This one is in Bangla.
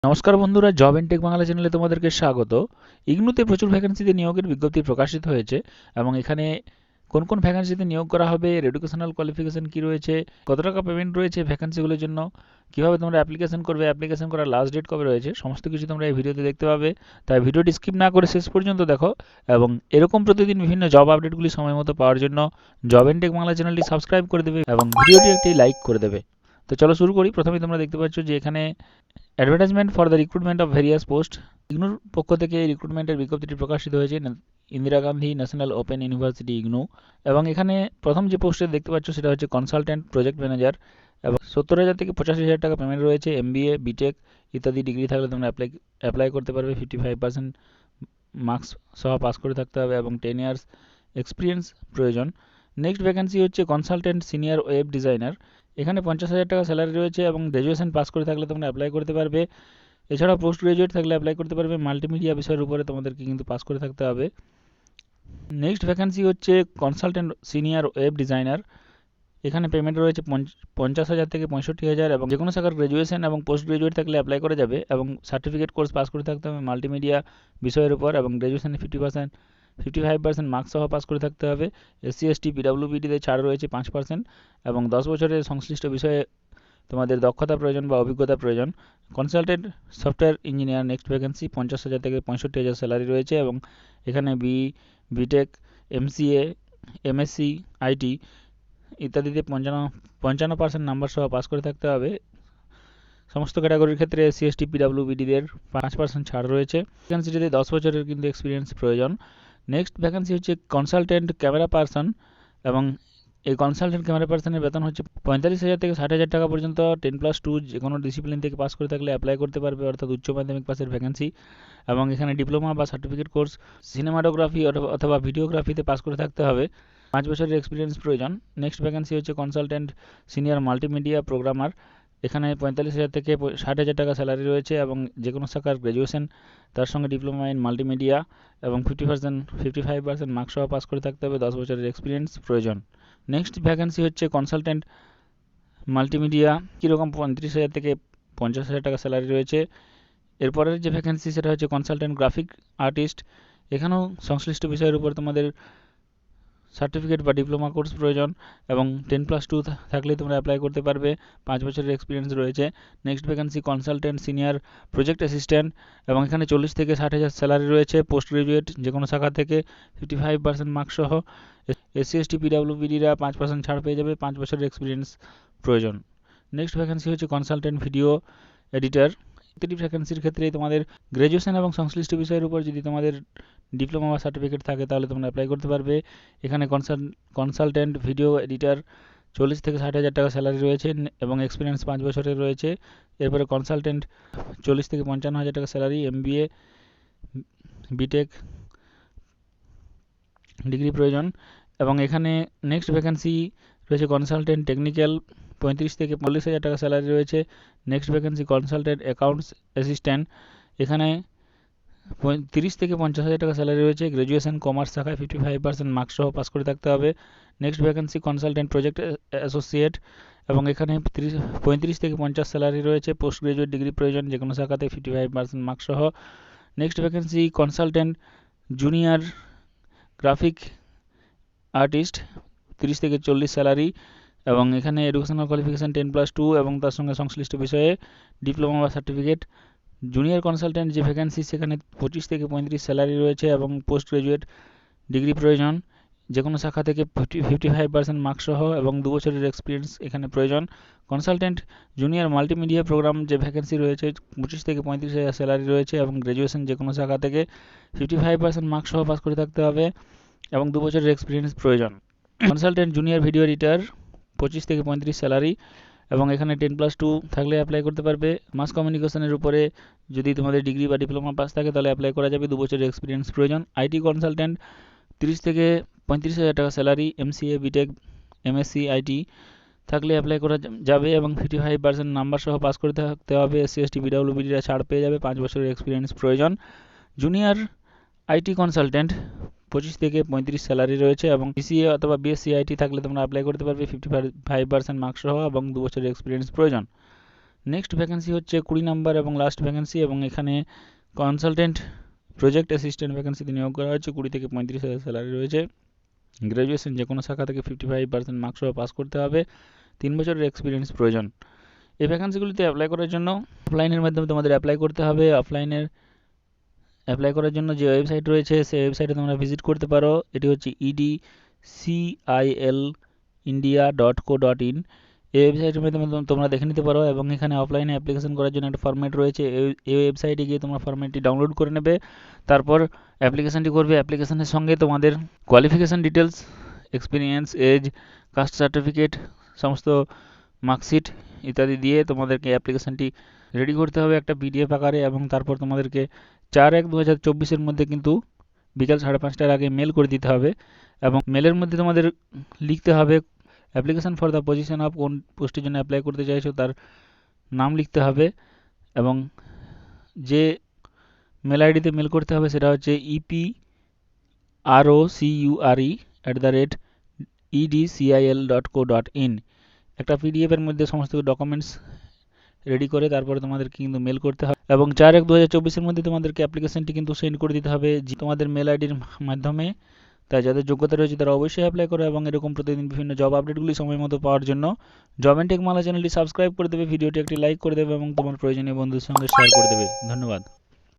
নমস্কার বন্ধুরা, জব এন্ড টেক বাংলা চ্যানেলে তোমাদেরকে স্বাগত। ইগনুতে প্রচুর ভ্যাকেন্সিতে নিয়োগের বিজ্ঞপ্তি প্রকাশিত হয়েছে এবং এখানে কোন কোন ভ্যাকেন্সিতে নিয়োগ করা হবে, এর এডুকেশনাল কোয়ালিফিকেশন কি রয়েছে, কত টাকা পেমেন্ট রয়েছে ভ্যাকেন্সিগুলোর জন্য, কিভাবে তোমরা অ্যাপ্লিকেশন করবে, অ্যাপ্লিকেশন করার লাস্ট ডেট কবে রয়েছে, সমস্ত কিছু তোমরা এই ভিডিওতে দেখতে পাবে। তাই ভিডিওটি স্কিপ না করে শেষ পর্যন্ত দেখো এবং এরকম প্রতিদিন বিভিন্ন জব আপডেটগুলি সময় মতো পাওয়ার জন্য জব এন্ড টেক বাংলা চ্যানেলটি সাবস্ক্রাইব করে দেবে এবং ভিডিওটি একটি লাইক করে দেবে। তো চলো শুরু করি। প্রথমেই তোমরা দেখতে পাচ্ছ যে এখানে advertisement for the recruitment of various post, ইগনুর পক্ষ থেকে এই রিক্রুটমেন্টের বিজ্ঞপ্তিটি প্রকাশিত হয়েছে Indira Gandhi national open university IGNOU. এবং এখানে প্রথম যে পোস্টে দেখতে পাচ্ছ সেটা হচ্ছে কনসালটেন্ট প্রজেক্ট ম্যানেজার এবং 70,000 থেকে 85,000 টাকা পেমেন্ট রয়েছে। এমবিএ, বিটেক ইত্যাদি ডিগ্রি থাকলে তোমরা অ্যাপ্লাই করতে পারবে। 55% মার্কস সহ পাস করে থাকতে হবে এবং 10 ইয়ার্স এক্সপিরিয়েন্স প্রয়োজন। নেক্সট ভ্যাকেন্সি হচ্ছে কনসালটেন্ট সিনিয়র ওয়েব ডিজাইনার। এখানে 50,000 টাকা স্যালারি রয়েছে এবং গ্র্যাজুয়েশন পাস করে থাকলে তোমরা অ্যাপ্লাই করতে পারবে। এছাড়াও পোস্ট গ্রাজুয়েট থাকলে অ্যাপ্লাই করতে পারবে। মাল্টিমিডিয়া বিষয়ের উপরে তোমাদেরকে কিন্তু পাস করে থাকতে হবে। নেক্সট ভ্যাকেন্সি হচ্ছে কনসালটেন্ট সিনিয়র ওয়েব ডিজাইনার। এখানে পেমেন্ট রয়েছে 50,000 থেকে 65,000 এবং যে কোনো শাখার গ্র্যাজুয়েশন এবং পোস্ট গ্রাজুয়েট থাকলে অ্যাপ্লাই করা যাবে এবং সার্টিফিকেট কোর্স পাস করে থাকতে হবে মাল্টিমিডিয়া বিষয়ের উপর এবং গ্র্যাজুয়েশনে 55% মার্কস সহ পাস করে থাকতে হবে। এসসি এসটি পিডাব্লিউবিডিতে ছাড় রয়েছে 5% এবং 10 বছরের সংশ্লিষ্ট বিষয়ে তোমাদের দক্ষতা প্রয়োজন বা অভিজ্ঞতা প্রয়োজন। Consultant software engineer next vacancy 50,000 থেকে 65,000 স্যালারি রয়েছে এবং এখানে বিটেক, এমসিএ, এমএসসি, আইটি ইত্যাদিতে 55% নাম্বার সহ পাস করে থাকতে হবে। সমস্ত ক্যাটাগরির ক্ষেত্রে এসসি এসটি পিডাব্লিউবিডিদের 5% ছাড় রয়েছে। ভ্যাকেন্সিটিতে 10 বছরের কিন্তু এক্সপিরিয়েন্স প্রয়োজন। নেক্সট ভ্যাকেন্সি হচ্ছে কনসালটেন্ট ক্যামেরা পার্সন এবং এই কনসালটেন্ট ক্যামেরা পার্সনের বেতন হচ্ছে 45,000 থেকে 60,000 টাকা পর্যন্ত। 10+2 যে কোনো ডিসিপ্লিন থেকে পাস করে থাকলে অ্যাপ্লাই করতে পারবে, অর্থাৎ উচ্চ মাধ্যমিক পাসের ভ্যাকেন্সি এবং এখানে ডিপ্লোমা বা সার্টিফিকেট কোর্স সিনেমাটোগ্রাফি অথবা ভিডিওগ্রাফিতে পাস করে থাকতে হবে। 5 বছরের এক্সপিরিয়েন্স প্রয়োজন। নেক্সট ভ্যাকেন্সি হচ্ছে কনসালটেন্ট সিনিয়র মাল্টিমিডিয়া প্রোগ্রামার। এখানে 45,000 থেকে 60,000 টাকা স্যালারি রয়েছে এবং যে কোনো শাখার গ্র্যাজুয়েশন তার সঙ্গে ডিপ্লোমা ইন মাল্টিমিডিয়া এবং 55% মার্কস সহ পাস করে থাকতে হবে। 10 বছরের এক্সপিরিয়েন্স প্রয়োজন। নেক্সট ভ্যাকেন্সি হচ্ছে কনসালটেন্ট মাল্টিমিডিয়া, কীরকম 35,000 থেকে 50,000 টাকা স্যালারি রয়েছে। এরপরের যে ভ্যাকেন্সি সেটা হচ্ছে কনসালটেন্ট গ্রাফিক আর্টিস্ট। এখানেও সংশ্লিষ্ট বিষয়ের উপর তোমাদের সার্টিফিকেট বা ডিপ্লোমা কোর্স প্রয়োজন এবং 10+2 থাকলে তোমরা অ্যাপ্লাই করতে পারবে। 5 বছরের এক্সপিরিয়েন্স রয়েছে। Next vacancy consultant senior project assistant এবং এখানে 40 থেকে 60,000 স্যালারি রয়েছে। পোস্ট গ্রাজুয়েট যে কোনো শাখা থেকে 55% মার্কস সহ। এসসি এসটি পিডাব্লিউবিডিরা 5% ছাড় পেয়ে যাবে। 5 বছরের এক্সপিরিয়েন্স প্রয়োজন। নেক্সট ভ্যাকেন্সি হচ্ছে কনসালটেন্ট ভিডিও এডিটর। প্রতিটি ভ্যাকেন্সির ক্ষেত্রেই তোমাদের গ্র্যাজুয়েশন এবং সংশ্লিষ্ট বিষয়ের উপর যদি তোমাদের ডিপ্লোমা বা সার্টিফিকেট থাকে তাহলে তোমরা অ্যাপ্লাই করতে পারবে। এখানে কনসালটেন্ট ভিডিও এডিটর 40 থেকে 60,000 টাকা স্যালারি রয়েছে এবং এক্সপিরিয়েন্স 5 বছরের রয়েছে। এরপরে কনসালটেন্ট 40 থেকে 55,000 টাকা স্যালারি, এমবিএ, বিটেক ডিগ্রি প্রয়োজন এবং এখানে নেক্সট ভ্যাকেন্সি রয়েছে কনসালটেন্ট টেকনিক্যাল, 35 থেকে 40,000 টাকা স্যালারি রয়েছে। Next vacancy consultant accounts assistant. এখানে 30 থেকে 50,000 টাকা স্যালারি রয়েছে। গ্র্যাজুয়েশন কমার্স শাখায় 55% মার্কস সহ পাস করে থাকতে হবে। Next vacancy consultant project associate এবং এখানে 35 থেকে 50 স্যালারি রয়েছে। পোস্ট গ্রাজুয়েট ডিগ্রি প্রয়োজন যে কোনো শাখাতে 55% মার্কস সহ। Next vacancy consultant junior graphic artist, 30 থেকে 40 স্যালারি এবং এখানে এডুকেশনাল কোয়ালিফিকেশান 10+2 এবং তার সঙ্গে সংশ্লিষ্ট বিষয়ে ডিপ্লোমা বা সার্টিফিকেট। জুনিয়র কনসালটেন্ট যে ভ্যাকেন্সি সেখানে 25 থেকে 35 স্যালারি রয়েছে এবং পোস্ট গ্রাজুয়েট ডিগ্রি প্রয়োজন যে কোনো শাখা থেকে 55% মার্কস সহ এবং 2 বছরের এক্সপিরিয়েন্স এখানে প্রয়োজন। কনসালটেন্ট জুনিয়র মাল্টিমিডিয়া প্রোগ্রাম যে ভ্যাকেন্সি রয়েছে 25 থেকে 35,000 স্যালারি রয়েছে এবং গ্র্যাজুয়েশন যে কোনো শাখা থেকে 55% মার্কস সহ পাস করে থাকতে হবে এবং 2 বছরের এক্সপিরিয়েন্স প্রয়োজন। কনসালটেন্ট জুনিয়র ভিডিও এডিটর 25 থেকে 35 স্যালারি এবং এখানে 10+2 থাকলে অ্যাপ্লাই করতে পারবে। মাস কমিউনিকেশনের উপরে যদি তোমাদের ডিগ্রি বা ডিপ্লোমা পাস থাকে তাহলে অ্যাপ্লাই করা যাবে। 2 বছরের এক্সপিরিয়েন্স প্রয়োজন। আইটি কনসালটেন্ট 30 থেকে 35,000 টাকা salary, MCA, BTech, MSc, IT থাকলে অ্যাপ্লাই করা যাবে এবং 55% নাম্বার সহ পাস করে থাকতে হবে। এসসি এসটি পিডাব্লিউবিডিরা ছাড় পেয়ে যাবে। 5 বছরের এক্সপিরিয়েন্স প্রয়োজন। জুনিয়র আইটি কনসালটেন্ট 25 থেকে 35 স্যালারি রয়েছে এবং বিসিএ অথবা বিএসসি আইটি থাকলে তোমরা অ্যাপ্লাই করতে পারবে। 55% মার্কস সহ এবং 2 বছরের এক্সপিরিয়েন্স প্রয়োজন। নেক্সট ভ্যাকেন্সি হচ্ছে 20 নাম্বার এবং লাস্ট ভ্যাকেন্সি, এবং এখানে কনসালটেন্ট প্রজেক্ট অ্যাসিস্ট্যান্ট ভ্যাকেন্সিতে নিয়োগ করা হচ্ছে। 20 থেকে 35,000 স্যালারি রয়েছে। গ্র্যাজুয়েশন যে কোনো শাখা থেকে 55% মার্কস সহ পাস করতে হবে। 3 বছরের এক্সপিরিয়েন্স প্রয়োজন। এই ভ্যাকেন্সিগুলিতে অ্যাপ্লাই করার জন্য অফলাইনের মাধ্যমে তোমাদের অ্যাপ্লাই করতে হবে। অফলাইনের অ্যাপ্লাই করার জন্য যে ওয়েবসাইট রয়েছে সেই ওয়েবসাইটে তোমরা ভিজিট করতে পারো। এটি হচ্ছে edcilindia.co.in। এই ওয়েবসাইটের মাধ্যমে তোমরা দেখে নিতে পারো, এবং এখানে অফলাইনে অ্যাপ্লিকেশন করার জন্য একটা ফরম্যাট রয়েছে। এই ওয়েবসাইটে গিয়ে তোমরা ফরম্যাটটি ডাউনলোড করে নেবে, তারপর অ্যাপ্লিকেশনটি করবে। অ্যাপ্লিকেশনের সঙ্গে তোমাদের qualification details, experience, age, caste certificate, সমস্ত মার্কশিট ইত্যাদি দিয়ে তোমাদেরকে অ্যাপ্লিকেশনটি রেডি করতে হবে একটা পিডিএফ আকারে, এবং তারপর তোমাদেরকে 4/1/2024 মধ্যে কিন্তু বিকাল 5:30টার আগে মেল করে দিতে হবে। এবং মেলের মধ্যে তোমাদের লিখতে হবে application for the position of, কোন পোস্টের জন্য অ্যাপ্লাই করতে চাইছো তার নাম লিখতে হবে, এবং যে মেল আইডিতে মেল করতে হবে সেটা হচ্ছে eprocuri@edcil.co.in। একটা পিডিএফের মধ্যে সমস্ত ডকুমেন্টস রেডি করে তারপরে তোমাদেরকে কিন্তু মেল করতে হবে, এবং 4/1/2024 মধ্যে তোমাদেরকে অ্যাপ্লিকেশনটি কিন্তু সেন্ড করে দিতে হবে তোমাদের মেল আইডির মাধ্যমে। তাই যাদের যোগ্যতা রয়েছে তারা অবশ্যই অ্যাপ্লাই করো, এবং এরকম প্রতিদিন বিভিন্ন জব আপডেটগুলি সময় মতো পাওয়ার জন্য জব অ্যান্ড টেক বাংলা চ্যানেলটি সাবস্ক্রাইব করে দেবে, ভিডিওটি একটি লাইক করে দেবে, এবং তোমার প্রয়োজনীয় বন্ধুদের সঙ্গে শেয়ার করে দেবে। ধন্যবাদ।